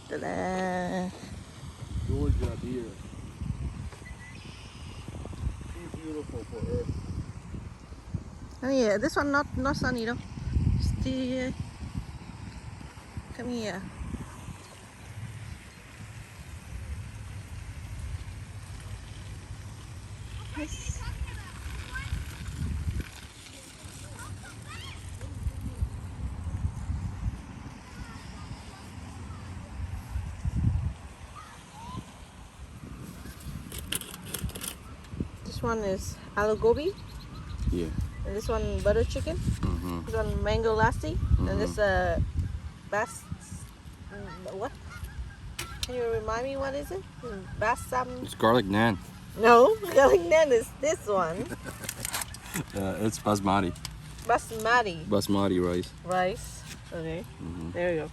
Ta-da. Georgia deer. Too beautiful for Earth. Oh yeah, this one not sunny though. Still, come here. Yes. This one is aloo gobi, Yeah. and this one butter chicken. Mm-hmm. This one mango lassi, and this bas. What? Can you remind me what is it? Basam. It's garlic naan. No, garlic naan is this one. It's basmati. Basmati Basmati rice. rice. Okay, there you go.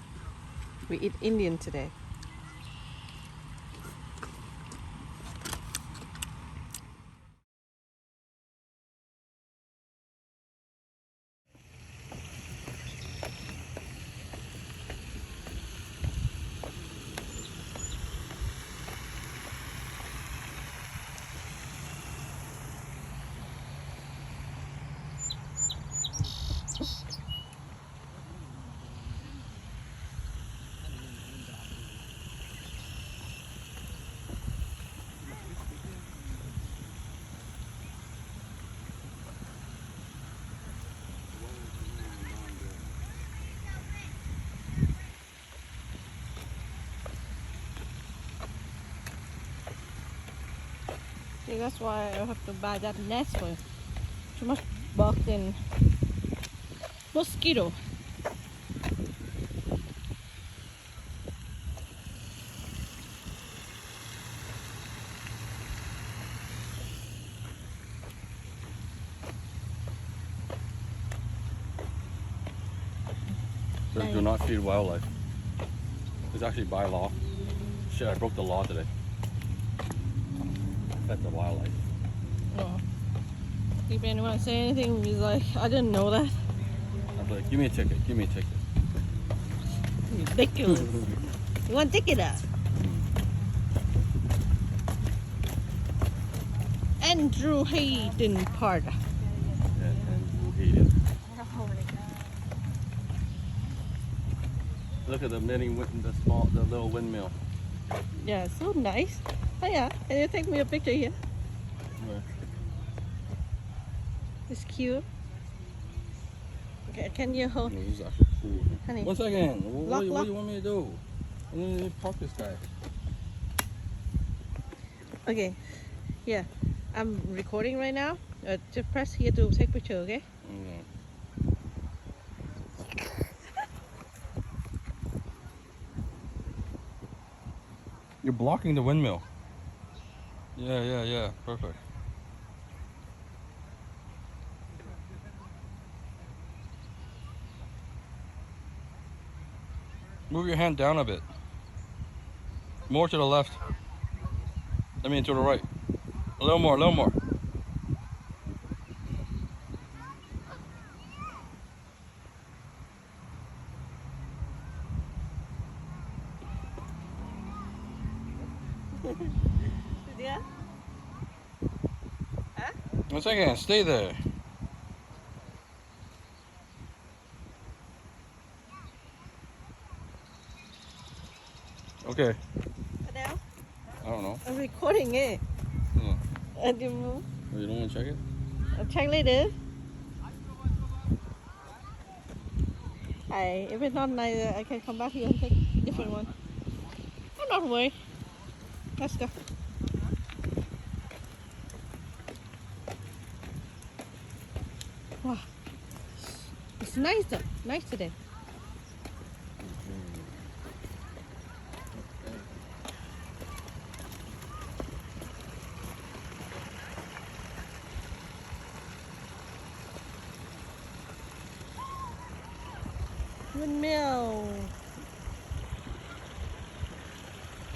We eat Indian today. See, that's why I have to buy that nest for too much bug and mosquito. Says do not feed wildlife. It's actually by law. Shit, I broke the law today. Fed the wildlife. Oh. If anyone say anything, he's like, I didn't know that. I'm like, give me a ticket, give me a ticket. Ridiculous. You want to take it up? Andrew Haydon Park. And Haydon. Look at the the little windmill. Yeah, so nice. Oh yeah, can you take me a picture here? Where? It's cute. Okay, can you hold? No, this is actually cool. Honey. 1 second. What Lock. do you want me to do? I need to park this guy. Okay, yeah, I'm recording right now. Just press here to take picture, okay? Okay. You're blocking the windmill. Yeah. Perfect. Move your hand down a bit. More to the left. I mean to the right. A little more, a little more. Yeah. Huh? 1 second, stay there. Okay. Adele, I don't know. I'm recording it. Yeah. And you move. Oh, you don't want to check it? I'll check later. If it's not nice, I can come back here and take a different one. I'm not worried. Let's go. Wow. It's nice though. Nice today. Windmill.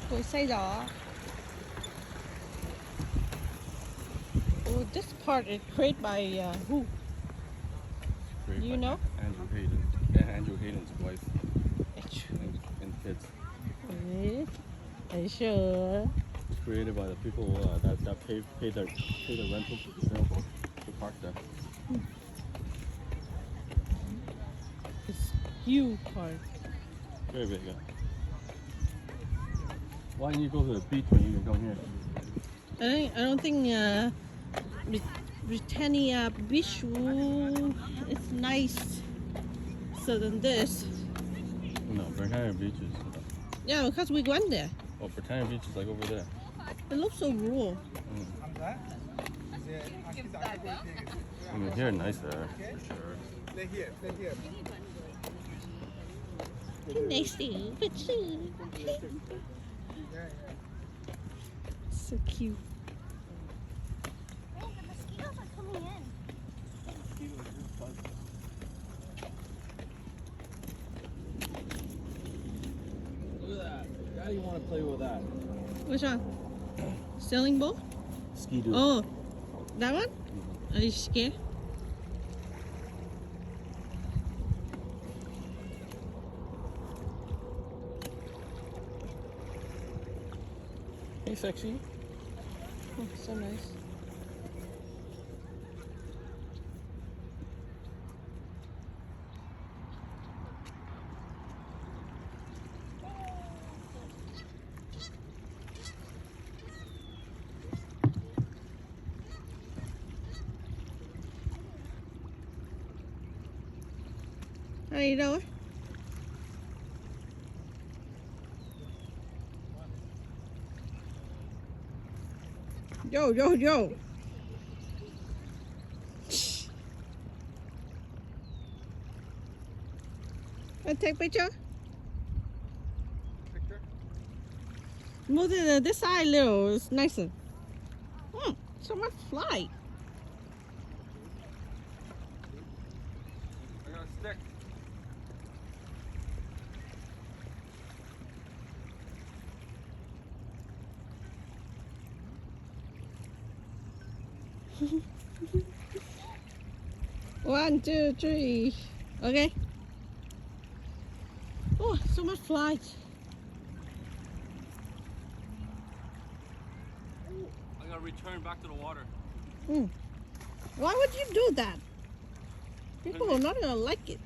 Tôi xây gió. Oh, this part is created by who? Great You by know? Andrew Haydon. Yeah, Andrew Haydon's wife. kids. Really? Are you sure? It's created by the people that pay the rental to park there. It's huge park. Very big, yeah. Why didn't you go to the beach when you can come here? I don't think Britannia Beach is nice. So than this. No, Britannia Beach is. Yeah, because we went there. Oh, Britannia Beach is like over there. It looks so rural. I mean, here nicer, for sure. Nice thing, but so cute. Oh, the mosquitoes are coming in. Look at that. How do you want to play with that? Which one? Sailing boat? Ski-doo. Oh, that one? Are you scared? Hey, sexy. Oh, so nice. How you doing? Yo, yo, yo. I take picture? Picture? Move to this side a little. It's nicer. So much flight. I got a stick. One, two, three. Okay. Oh, so much flight. I gotta return back to the water. Why would you do that? People are not gonna like it.